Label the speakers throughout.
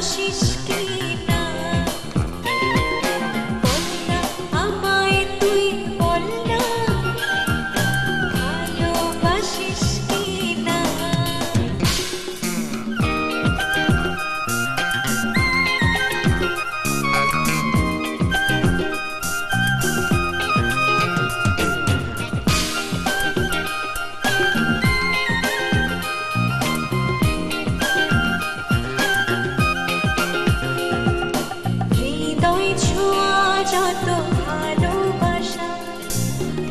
Speaker 1: ভালোবাসিস কি না বল না আমায় তুই বল না ভালোবাসিস কি না হৃদয় ছোঁয়া যত ভালোবাসা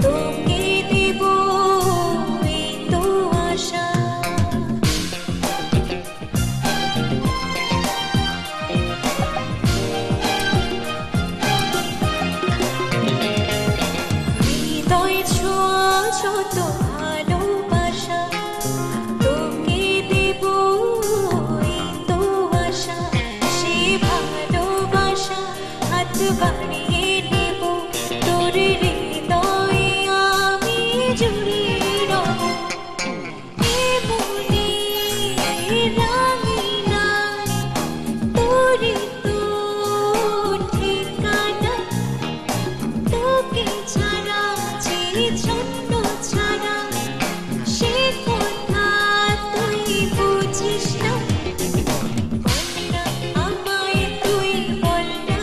Speaker 1: তোকে দেব এই তো আশা হৃদয় ছোঁয়া যত ভালোবাসা তোকে দেব এই তো আশা সে ভালোবাসা হাত বাড়িয়ে নেব তোর হৃদয়ে আমি জড়িয়ে রব এ মনে রাঙিনা তোরই তো ঠিকানা তোকে ছাড়া যে জন্য ছাড়া সে কথা তুই বুঝিস না বল না আমায় তুই বল না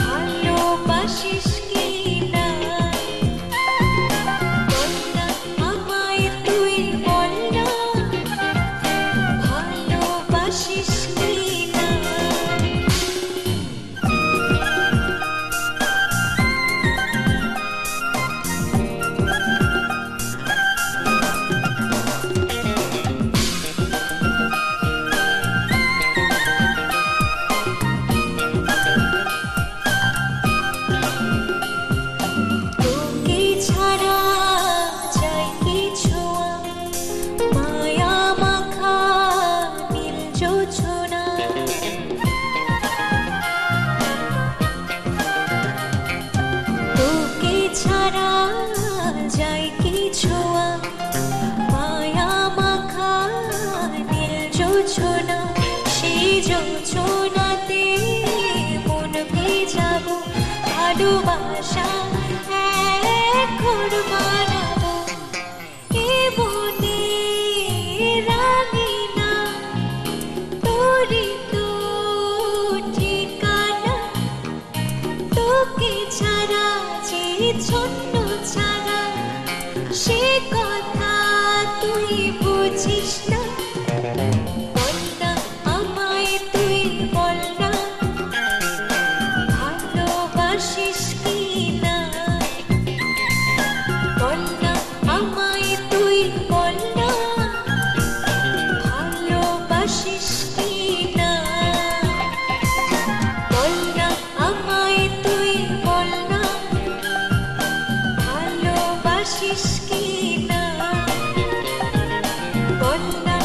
Speaker 1: ভালোবাসিস কি না বল না আমায় তুই বল না ভালোবাসিস কি না তোকে ছাড়া যায় কি ছোঁয়া মায়া মাখা নীল জোছনা তোকে ছাড়া যায় কি ছোঁয়া মায়া মাখা নীল জোছনা সেই জোছনাতে মন ভিজাবো ভালোবাসা এখন মানাবো এ মনে রাঙিনা তোরই তো ঠিকানা তোকে ছাড়া যে ছন্ন ছাড়া সে কথা তুই বুঝিস না বল না আমায় তুই বল না ভালোবাসিস কি না বল না আমায় তুই বল না ভালোবাসিস কি না বল না আমায় তুই বল না ভালোবাসিস কি না বল না